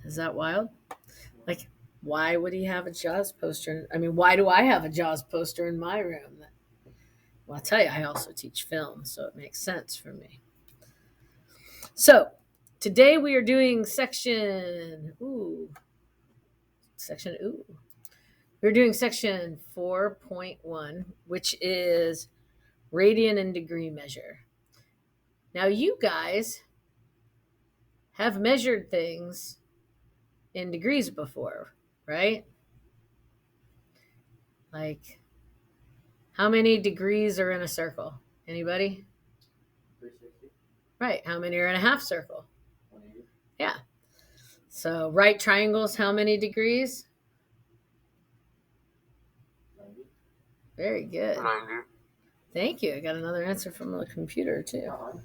Is that wild? Like, why would he have a Jaws poster? I mean, why do I have a Jaws poster in my room? Well, I'll tell you, I also teach film, so it makes sense for me. So today we are doing we're doing section 4.1, which is radian and degree measure. Now, you guys have measured things in degrees before, right? Like, how many degrees are in a circle? Anybody? 360. Right. How many are in a half circle? 180. Yeah. So right triangles, how many degrees? 90. Very good. 90. Thank you. I got another answer from the computer too. Uh-huh.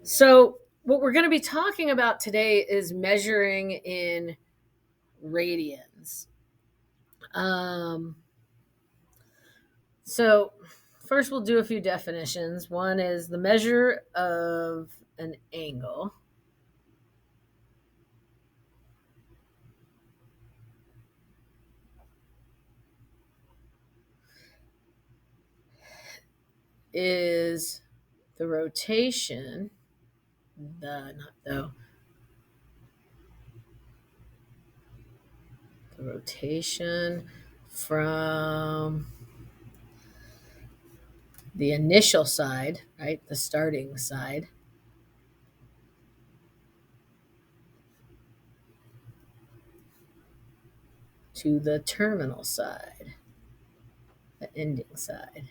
So what we're going to be talking about today is measuring in radians. So first we'll do a few definitions. One is the measure of an angle. Is the rotation, the rotation from the initial side, right, the starting side, to the terminal side, the ending side.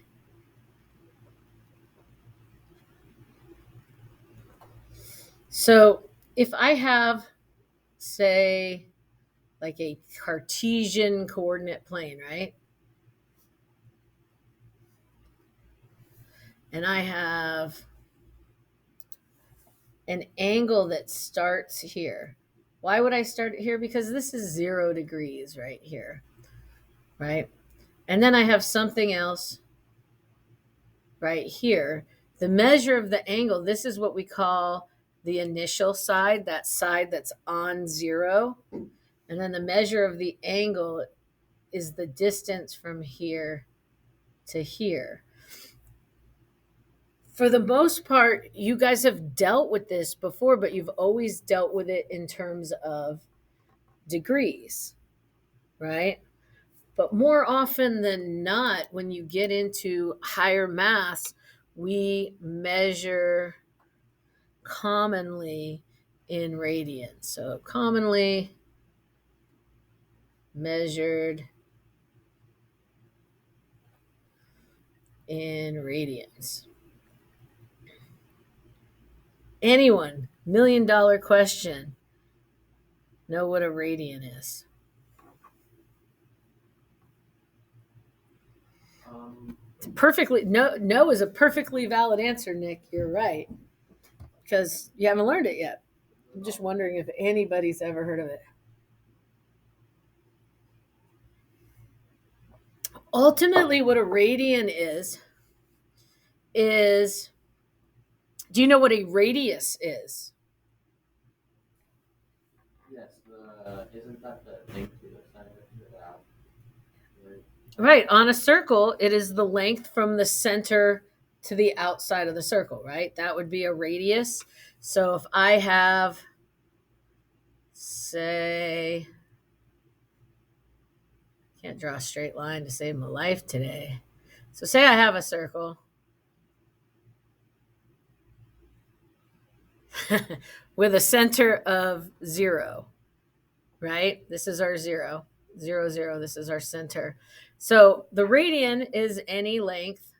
So if I have, say, like a Cartesian coordinate plane, right? And I have an angle that starts here. Why would I start it here? Because this is 0 degrees right here, right? And then I have something else right here. The measure of the angle, this is what we call the initial side, that side that's on 0. And then the measure of the angle is the distance from here to here. For the most part, you guys have dealt with this before, but you've always dealt with it in terms of degrees, right? But more often than not, when you get into higher maths, we measure commonly in radians. So commonly measured in radians. Anyone, $1,000,000 question, know what a radian is? Perfectly, no is a perfectly valid answer, Nick. You're right, because you haven't learned it yet. I'm just wondering if anybody's ever heard of it. Ultimately, what a radian is, do you know what a radius is? Yes, isn't that the length to the center to the out? Right, on a circle, it is the length from the center to the outside of the circle, right? That would be a radius. So if I have, say, can't draw a straight line to save my life today. So say I have a circle with a center of 0, right? This is our 0, 0, 0. This is our center. So the radian is any length,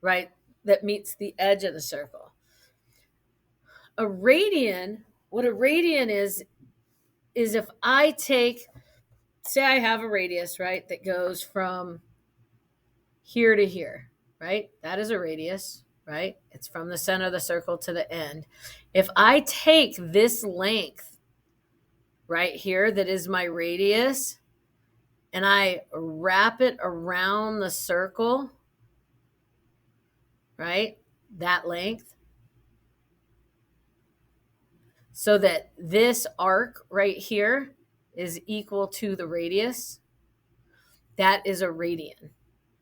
right, that meets the edge of the circle. A radian, what a radian is if I take, say I have a radius, right, that goes from here to here, right? That is a radius, right? It's from the center of the circle to the end. If I take this length right here, that is my radius, and I wrap it around the circle, right? That length. so that this arc right here is equal to the radius. That is a radian.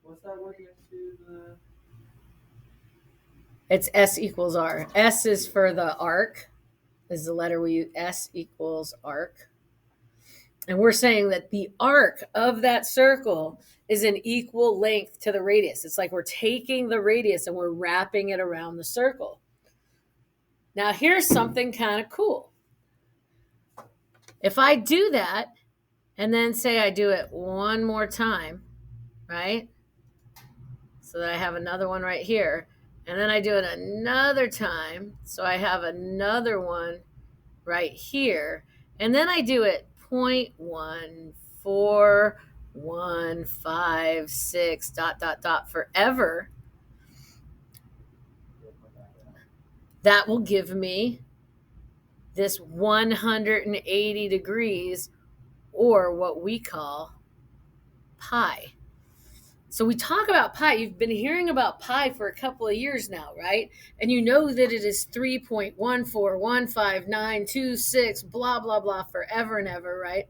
What's that word next to the? It's S equals R. S is for the arc, is the letter we use. S equals arc. And we're saying that the arc of that circle is an equal length to the radius. It's like we're taking the radius and we're wrapping it around the circle. Now, here's something kind of cool. If I do that and then say I do it one more time, right? So that I have another one right here. And then I do it another time. So I have another one right here. And then I do it 0.14156 forever. That will give me this 180 degrees, or what we call pi. So we talk about pi. You've been hearing about pi for a couple of years now, right? And you know that it is 3.1415926, blah, blah, blah, forever and ever, right?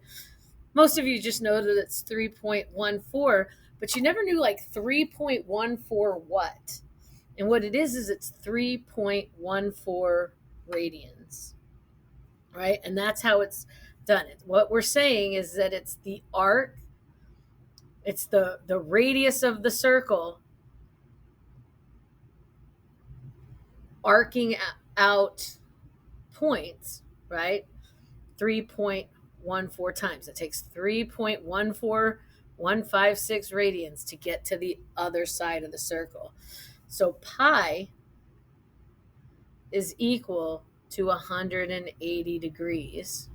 Most of you just know that it's 3.14, but you never knew like 3.14 what. And what it is it's 3.14 radians, right? And that's how it's done. What we're saying is that it's the arc, it's the radius of the circle arcing out points, right? 3.14 times. It takes 3.14156 radians to get to the other side of the circle. So pi is equal to 180 degrees.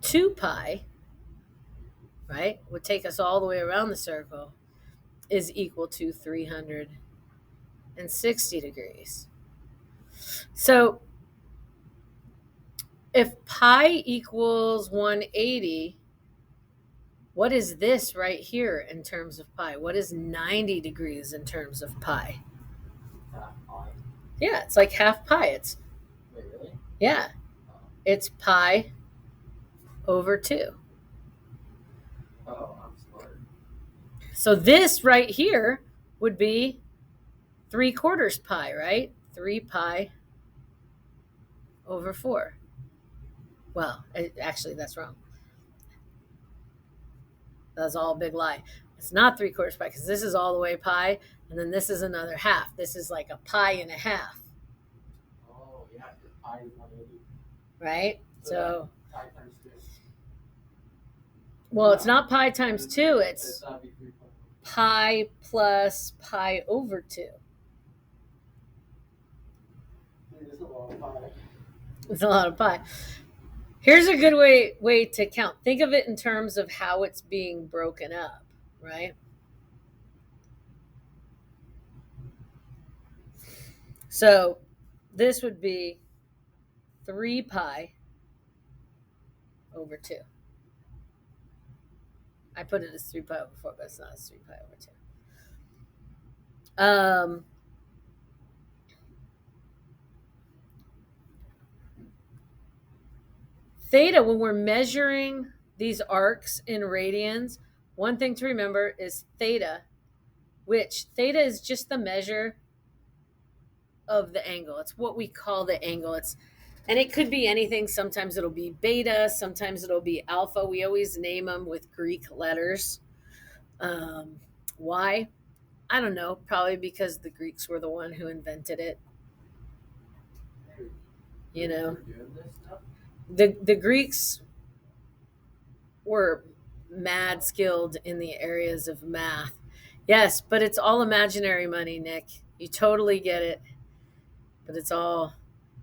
2 pi, right, would take us all the way around the circle, is equal to 360 degrees. So if pi equals 180, what is this right here in terms of pi? What is 90 degrees in terms of pi? Half pi. Yeah, it's like half pi. It's Wait, really? Yeah, it's pi over 2. Oh, I'm smart. So this right here would be 3/4 pi, right? 3 pi over 4. Well, actually, that's wrong. That's all a big lie. It's not 3/4 pi because this is all the way pi, and then this is another half. This is like a pi and a half, Oh, yeah, because pi is 180. right? So, pi times 2. well, it's not pi times 2. It's That'd be 3.1. pi plus pi over 2. It's a lot of pi. It's a lot of pi. Here's a good way to count. Think of it in terms of how it's being broken up, right? So this would be 3 pi over 2. I put it as 3 pi over 4, but it's not. It's 3 pi over 2. Theta, when we're measuring these arcs in radians, one thing to remember is theta, which theta is just the measure of the angle. It's what we call the angle. And it could be anything. Sometimes it'll be beta, sometimes it'll be alpha. We always name them with Greek letters. Why? I don't know. Probably because the Greeks were the one who invented it. You know, Doing this stuff? the Greeks were mad skilled in the areas of math. Yes, but it's all imaginary money, Nick. You totally get it. But it's all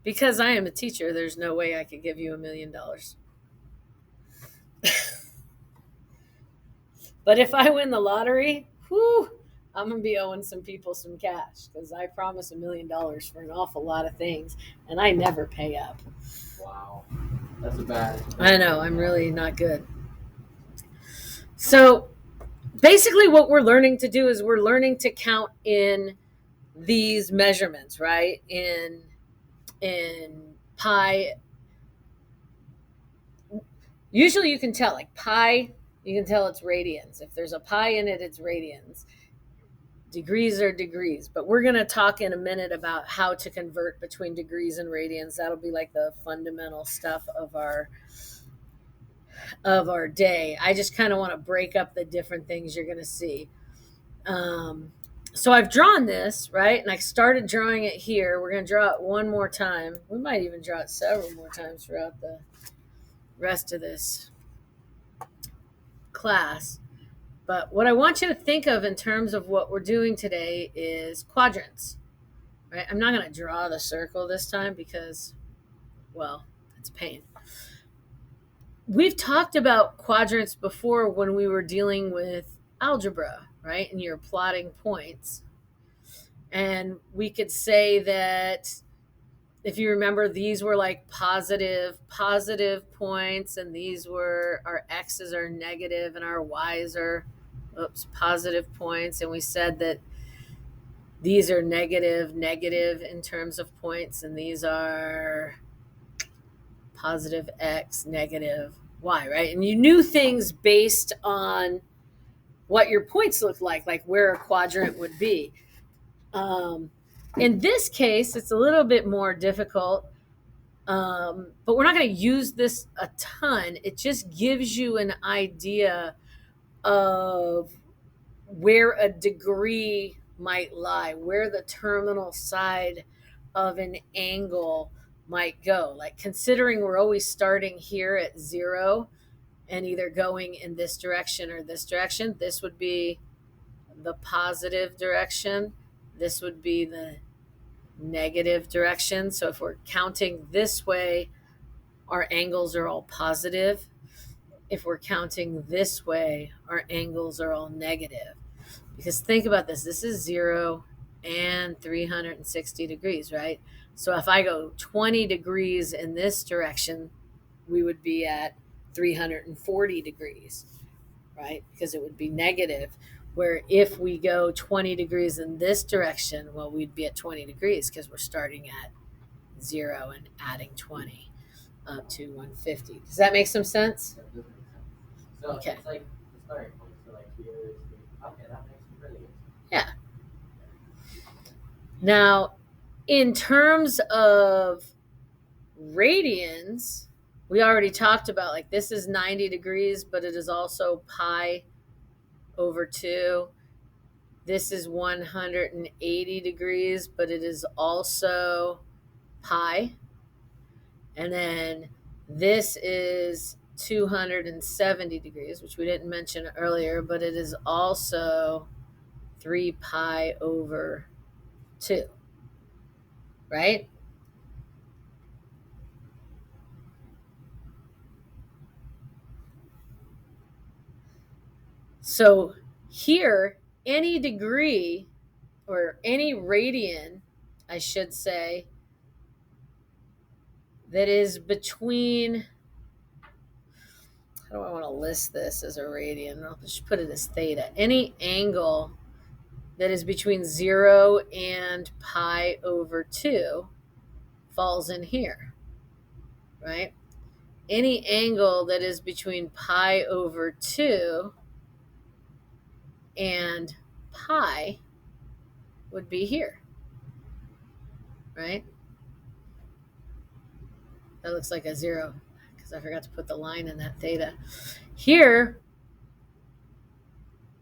because I am a teacher. There's no way I could give you $1 million. But if I win the lottery, whew, I'm gonna be owing some people some cash because I promise $1 million for an awful lot of things, and I never pay up. Wow. That's a bad. I know, I'm really not good. So basically what we're learning to do is we're learning to count in these measurements, right? In And pi, usually you can tell, like pi, you can tell it's radians. If there's a pi in it, it's radians. Degrees are degrees, but we're going to talk in a minute about how to convert between degrees and radians. That'll be like the fundamental stuff of our day. I just kind of want to break up the different things you're going to see. Um, so I've drawn this, right? And I started drawing it here. We're going to draw it one more time. We might even draw it several more times throughout the rest of this class. But what I want you to think of in terms of what we're doing today is quadrants, right? I'm not going to draw the circle this time because, well, it's pain. We've talked about quadrants before when we were dealing with algebra, right? And you're plotting points. And we could say that if you remember, these were like positive points, and these were our x's are negative and our y's are positive points. And we said that these are negative in terms of points, and these are positive x, negative y, right? And you knew things based on what your points looked like where a quadrant would be. In this case, it's a little bit more difficult, but we're not going to use this a ton. It just gives you an idea of where a degree might lie, where the terminal side of an angle might go. Like considering we're always starting here at 0 and either going in this direction or this direction, this would be the positive direction. This would be the negative direction. So if we're counting this way, our angles are all positive. If we're counting this way, our angles are all negative. Because think about this, this is 0 and 360 degrees, right? So if I go 20 degrees in this direction, we would be at 340 degrees, right? Because it would be negative. Where if we go 20 degrees in this direction, well, we'd be at 20 degrees because we're starting at 0 and adding 20 up to 150. Does that make some sense? That does make sense. So Okay. it's like the starting point. So like here is the, okay, that makes really good sense. Yeah. Now, in terms of radians, we already talked about like this is 90 degrees, but it is also pi over 2. This is 180 degrees, but it is also pi. And then this is 270 degrees, which we didn't mention earlier, but it is also 3 pi over 2, right? So here, any degree or any radian, I should say, that is between, how do I want to list this as a radian? I'll just put it as theta. Any angle that is between 0 and pi over 2 falls in here, right? Any angle that is between pi over 2 and pi would be here, right? That looks like a 0 because I forgot to put the line in that theta. Here,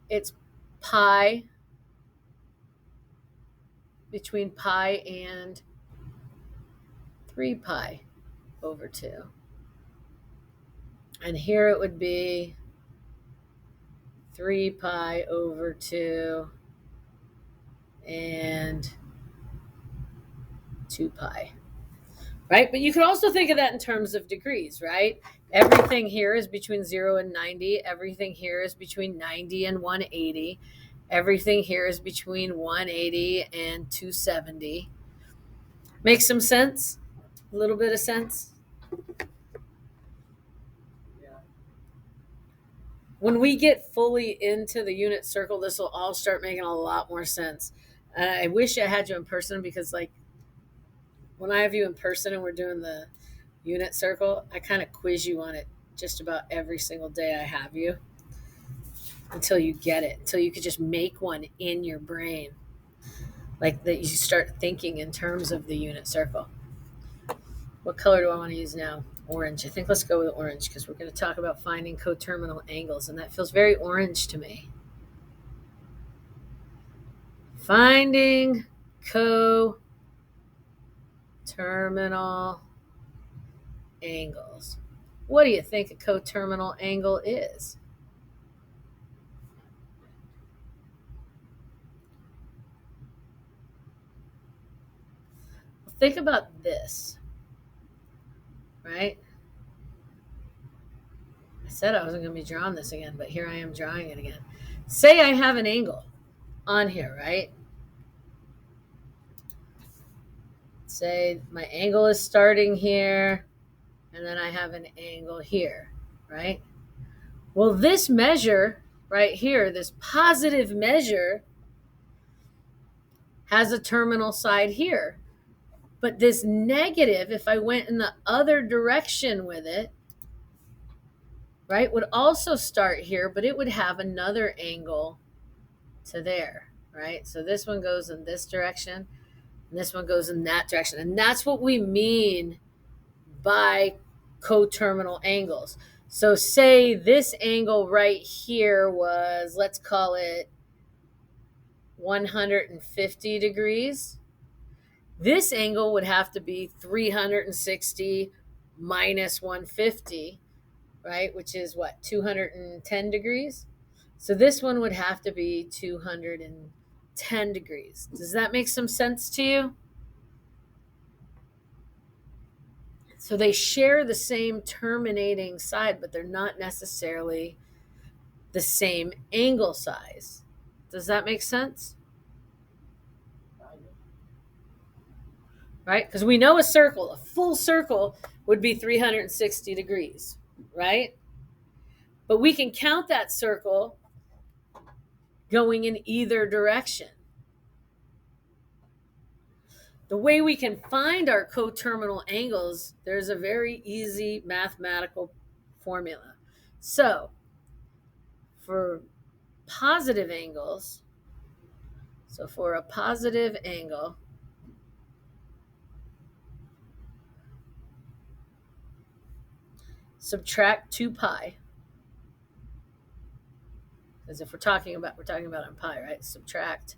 it's pi between pi and 3 pi over 2. And here it would be 3 pi over 2 and 2 pi, right? But you can also think of that in terms of degrees, right? Everything here is between 0 and 90. Everything here is between 90 and 180. Everything here is between 180 and 270. Make some sense? A little bit of sense? Yeah. When we get fully into the unit circle, this will all start making a lot more sense. I wish I had you in person because, like, when I have you in person and we're doing the unit circle, I kind of quiz you on it just about every single day I have you until you get it, until you could just make one in your brain. Like that you start thinking in terms of the unit circle. What color do I want to use now? Orange. I think let's go with orange because we're going to talk about finding coterminal angles, and that feels very orange to me. Finding coterminal angles. What do you think a coterminal angle is? Think about this, right? I said I wasn't going to be drawing this again, but here I am drawing it again. Say I have an angle on here, right? Say my angle is starting here, and then I have an angle here, right? Well, this measure right here, this positive measure, has a terminal side here. But this negative, if I went in the other direction with it, right, would also start here, but it would have another angle to there, right? So this one goes in this direction, and this one goes in that direction. And that's what we mean by coterminal angles. So say this angle right here was, let's call it 150 degrees. This angle would have to be 360 minus 150, right? Which is what, 210 degrees? So this one would have to be 210 degrees. Does that make some sense to you? So they share the same terminating side, but they're not necessarily the same angle size. Does that make sense? Right? Because we know a circle, a full circle would be 360 degrees, right? But we can count that circle going in either direction. The way we can find our coterminal angles, there's a very easy mathematical formula. So for positive angles, so for a positive angle, subtract 2 pi. Because if we're talking about on pi, right? Subtract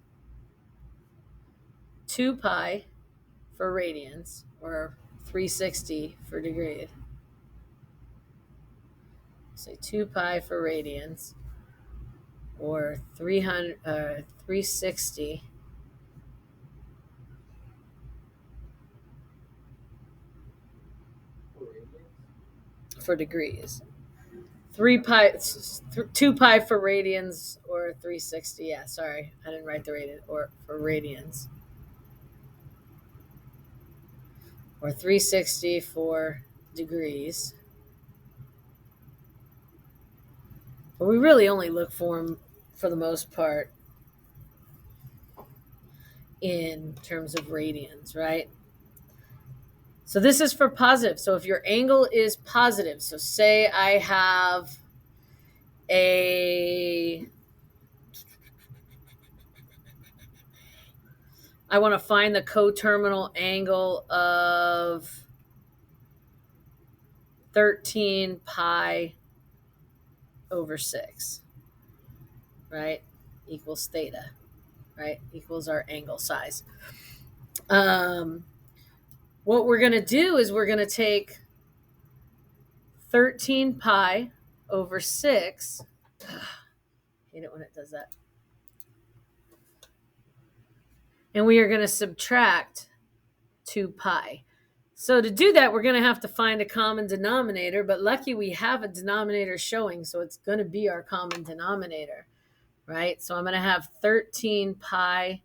2 pi for radians, or 360 for degrees. Say 2 pi for radians, or 360 for degrees. 2 pi for radians, or 360. Yeah, sorry, I didn't write the radian, or for radians, or 360 for degrees. But we really only look for them, for the most part, in terms of radians, right? So this is for positive. So if your angle is positive, so say I have I want to find the coterminal angle of 13 pi over 6, right? Equals theta, right? Equals our angle size. What we're going to do is we're going to take 13 pi over 6. I hate it when it does that. And we are going to subtract 2 pi. So to do that, we're going to have to find a common denominator, but lucky we have a denominator showing, so it's going to be our common denominator, right? So I'm going to have 13 pi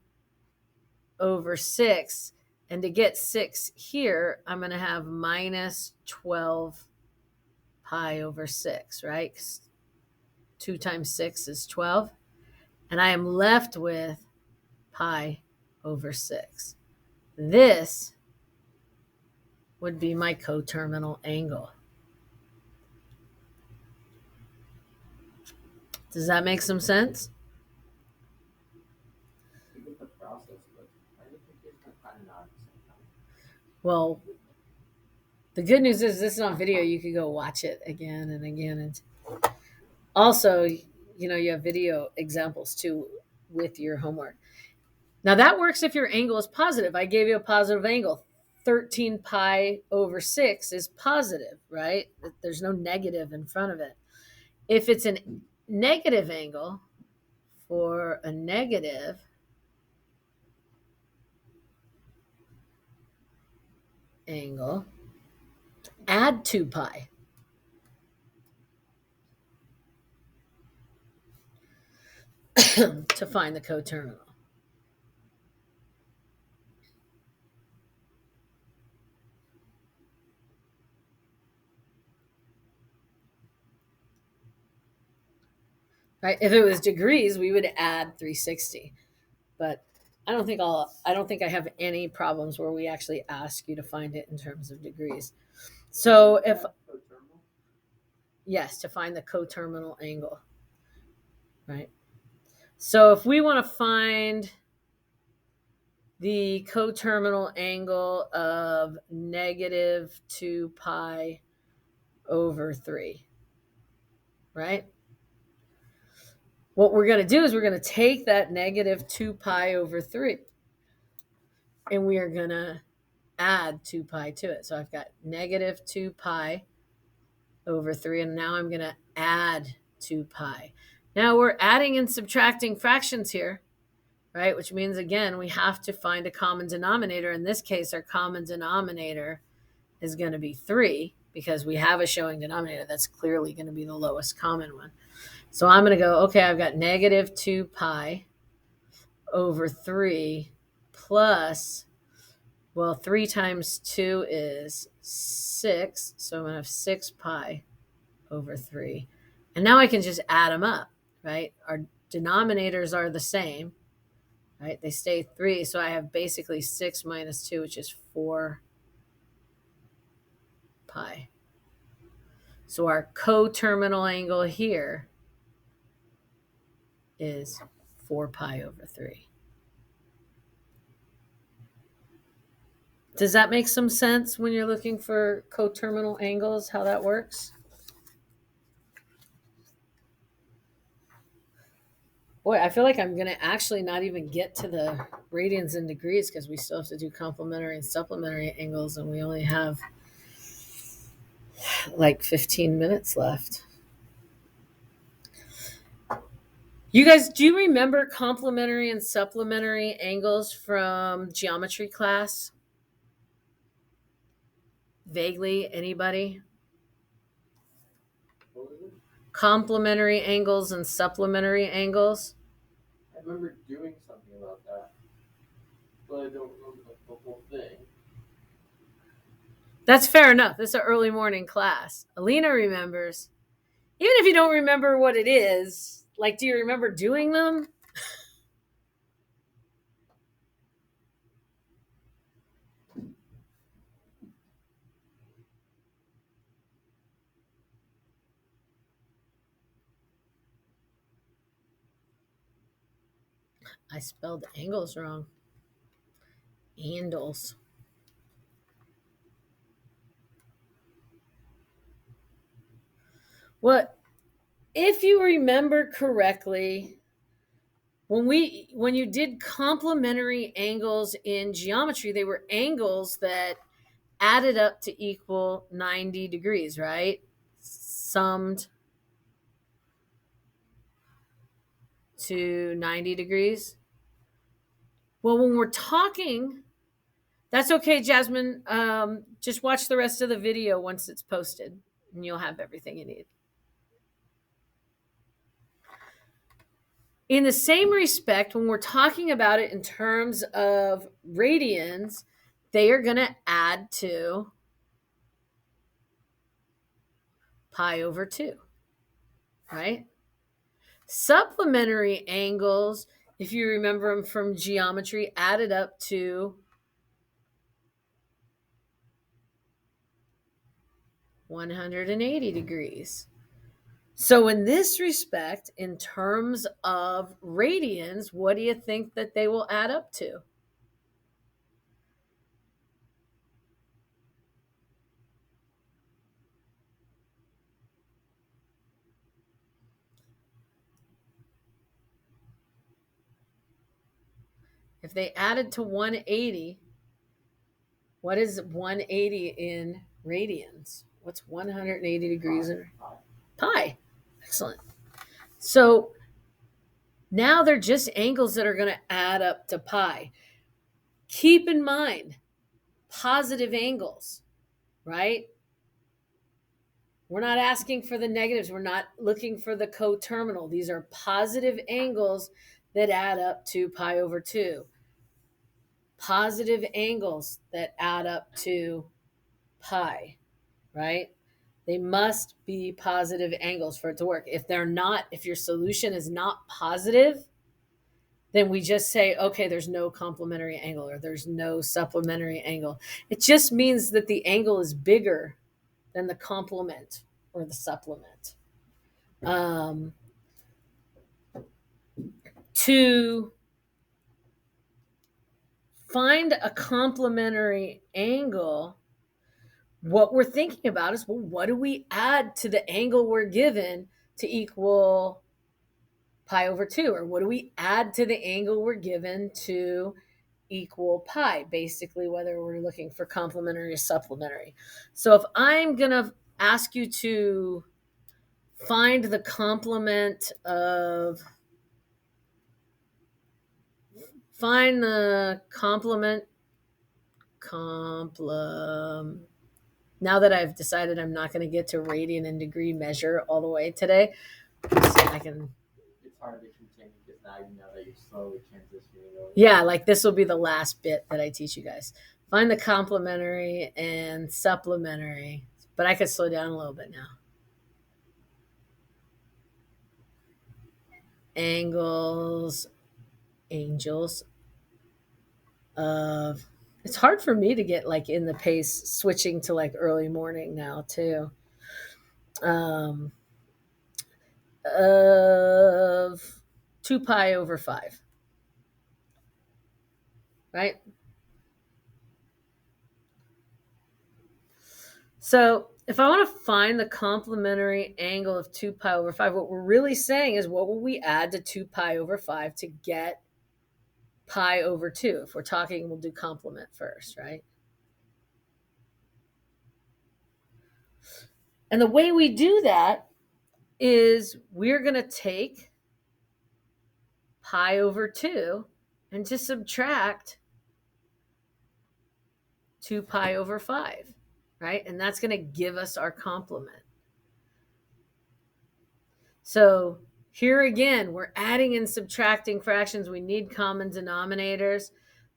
over 6, and to get 6 here, I'm going to have minus 12 pi over 6, right? 2 times 6 is 12, and I am left with pi over 6. This would be my coterminal angle. Does that make some sense? You get the process, but I think it's kind of not at the same time. Well, the good news is this is on video. You could go watch it again and again. And also, you have video examples too with your homework. Now that works if your angle is positive. I gave you a positive angle. 13 pi over 6 is positive, right? There's no negative in front of it. If it's a negative angle, for a negative angle, add 2 pi. To find the coterminal. Right? If it was degrees, we would add 360. But I don't think I have any problems where we actually ask you to find it in terms of degrees. So if Coterminal? yes, to find the coterminal angle. Right? So if we want to find the coterminal angle of negative 2 pi over 3, right? What we're going to do is we're going to take that negative 2 pi over 3 and we are going to add 2 pi to it. So I've got negative 2 pi over 3, and now I'm going to add 2 pi. Now we're adding and subtracting fractions here, right? Which means, again, we have to find a common denominator. In this case, our common denominator is going to be 3 because we have a showing denominator. That's clearly going to be the lowest common one. So I'm going to go, okay, I've got negative 2 pi over 3 plus, well, 3 times 2 is 6. So I'm going to have 6 pi over 3. And now I can just add them up, right? Our denominators are the same, right? They stay 3. So I have basically 6 minus 2, which is 4 pi. So our coterminal angle here is 4 pi over 3. Does that make some sense when you're looking for coterminal angles, how that works? Boy, I feel like I'm going to actually not even get to the radians and degrees because we still have to do complementary and supplementary angles, and we only have like 15 minutes left. You guys, do you remember complementary and supplementary angles from geometry class? Vaguely, anybody? What was it? Complementary angles and supplementary angles? I remember doing something about that, but I don't remember the whole thing. That's fair enough. This is an early morning class. Alina remembers. Even if you don't remember what it is, like, do you remember doing them? I spelled angles wrong. Handles. What, if you remember correctly, when you did complementary angles in geometry, they were angles that added up to equal 90 degrees, right? Summed to 90 degrees. Well, when we're talking, that's okay, Jasmine. Just watch the rest of the video once it's posted, and you'll have everything you need. In the same respect, when we're talking about it in terms of radians, they are going to add to pi over 2, right? Supplementary angles, if you remember them from geometry, added up to 180 degrees. So in this respect, in terms of radians, what do you think that they will add up to? If they added to 180, what is 180 in radians? What's 180 degrees in pi? Excellent. So now they're just angles that are going to add up to pi. Keep in mind, positive angles, right? We're not asking for the negatives. We're not looking for the coterminal. These are positive angles that add up to pi over 2. Positive angles that add up to pi, right? They must be positive angles for it to work. If they're not, if your solution is not positive, then we just say, okay, there's no complementary angle or there's no supplementary angle. It just means that the angle is bigger than the complement or the supplement. To find a complementary angle, what we're thinking about is, well, what do we add to the angle we're given to equal pi over 2? Or what do we add to the angle we're given to equal pi? Basically, whether we're looking for complementary or supplementary. So if I'm going to ask you to find the complement of, find the complement, now that I've decided I'm not going to get to radian and degree measure all the way today, I can. It's hard to continue because now you know that you're slowly transitioning over. Yeah, like this will be the last bit that I teach you guys. Find the complementary and supplementary, but I could slow down a little bit now. Angles, angels of, it's hard for me to get like in the pace, switching to like early morning now too. Of 2 pi over 5, right? So if I want to find the complementary angle of 2 pi over 5, what we're really saying is, what will we add to 2 pi over 5 to get pi over 2? If we're talking, we'll do complement first, right? And the way we do that is we're going to take pi over 2 and just subtract 2 pi over 5, right? And that's going to give us our complement. So here again, we're adding and subtracting fractions. We need common denominators.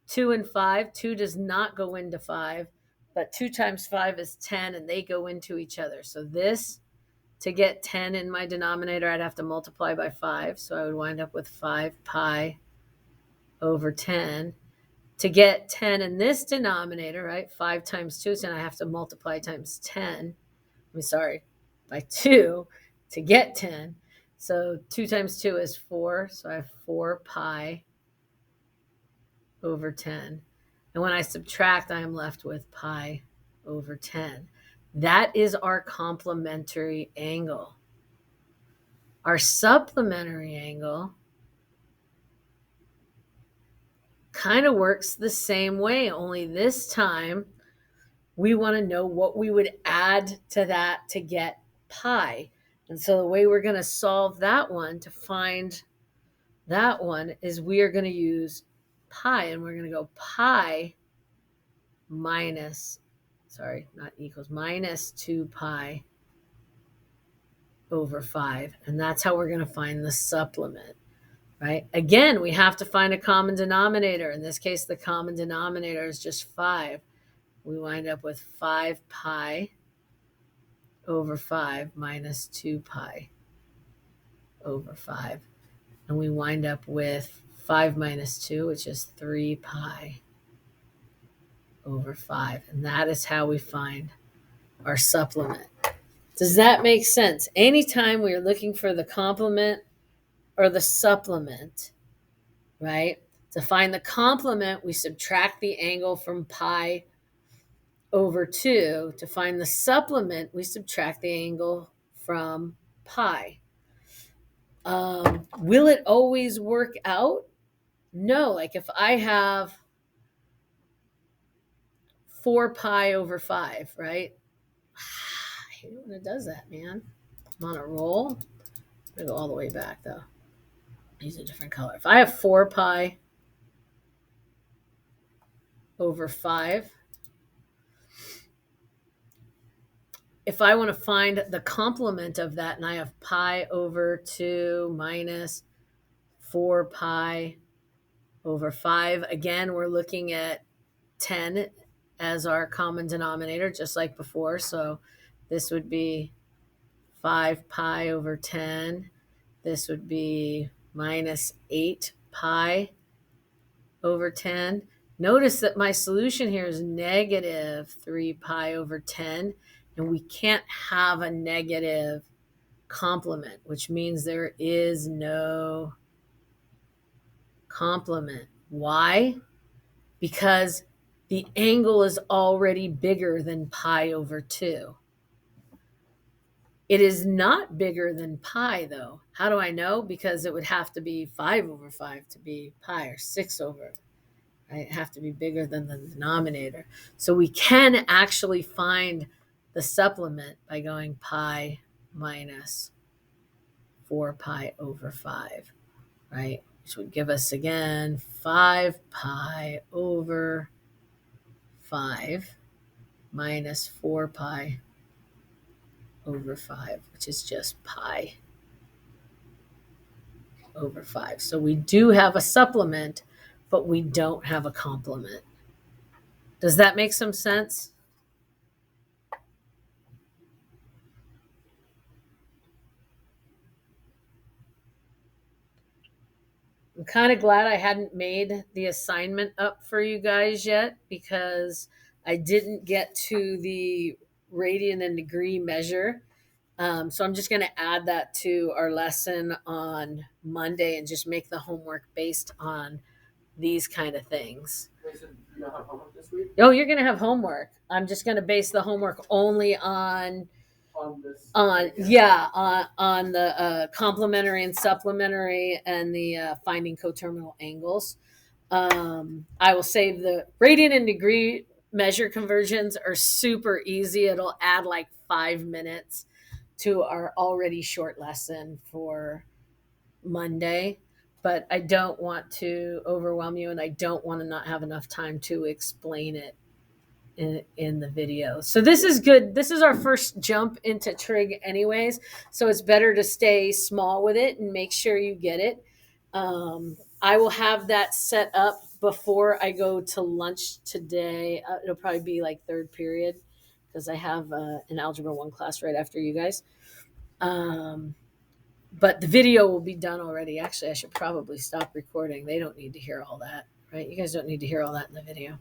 2 and 5. 2 does not go into 5, but 2 times 5 is 10, and they go into each other. So this, to get 10 in my denominator, I'd have to multiply by 5. So I would wind up with 5 pi over 10. To get 10 in this denominator, right, 5 times 2 is 10. I have to multiply times 10. By 2 to get 10. So 2 times 2 is 4. So I have 4 pi over 10. And when I subtract, I am left with pi over 10. That is our complementary angle. Our supplementary angle kind of works the same way, only this time we want to know what we would add to that to get pi. And so the way we're going to solve that one, to find that one, is we are going to use pi, and we're going to go pi minus, minus 2 pi over 5. And that's how we're going to find the supplement, right? Again, we have to find a common denominator. In this case, the common denominator is just 5. We wind up with 5 pi over 5 minus 2 pi over 5. And we wind up with 5 minus 2, which is 3 pi over 5. And that is how we find our supplement. Does that make sense? Anytime we are looking for the complement or the supplement, right? To find the complement, we subtract the angle from pi over 2. To find the supplement, we subtract the angle from pi. Will it always work out? No. Like if I have 4 pi over 5, right? I hate it when it does that, man. I'm on a roll. I'm going to go all the way back, though. Use a different color. If I have 4 pi over 5, if I want to find the complement of that, and I have pi over 2 minus 4 pi over 5, again, we're looking at 10 as our common denominator, just like before. So this would be 5 pi over 10. This would be minus 8 pi over 10. Notice that my solution here is negative 3 pi over 10, and we can't have a negative complement, which means there is no complement. Why? Because the angle is already bigger than pi over 2. It is not bigger than pi, though. How do I know? Because it would have to be 5 over 5 to be pi, or 6 over, right? It have to be bigger than the denominator. So we can actually find the supplement by going pi minus 4 pi over 5, right? Which would give us, again, 5 pi over 5 minus 4 pi over 5, which is just pi over 5. So we do have a supplement, but we don't have a complement. Does that make some sense? I'm kind of glad I hadn't made the assignment up for you guys yet, because I didn't get to the radian and degree measure. So I'm just going to add that to our lesson on Monday and just make the homework based on these kind of things. Wait, so you don't have homework this week? Oh, you're going to have homework. I'm just going to base the homework only on This? on the complementary and supplementary and the finding coterminal angles. I will save the radian and degree measure conversions are super easy. It'll add like 5 minutes to our already short lesson for Monday, but I don't want to overwhelm you, and I don't want to not have enough time to explain it in the video. So this is good. This is our first jump into trig anyways, so it's better to stay small with it and make sure you get it. I will have that set up before I go to lunch today. It'll probably be like third period, because I have an algebra 1 class right after you guys. But the video will be done already. Actually, I should probably stop recording. They don't need to hear all that, right? You guys don't need to hear all that in the video.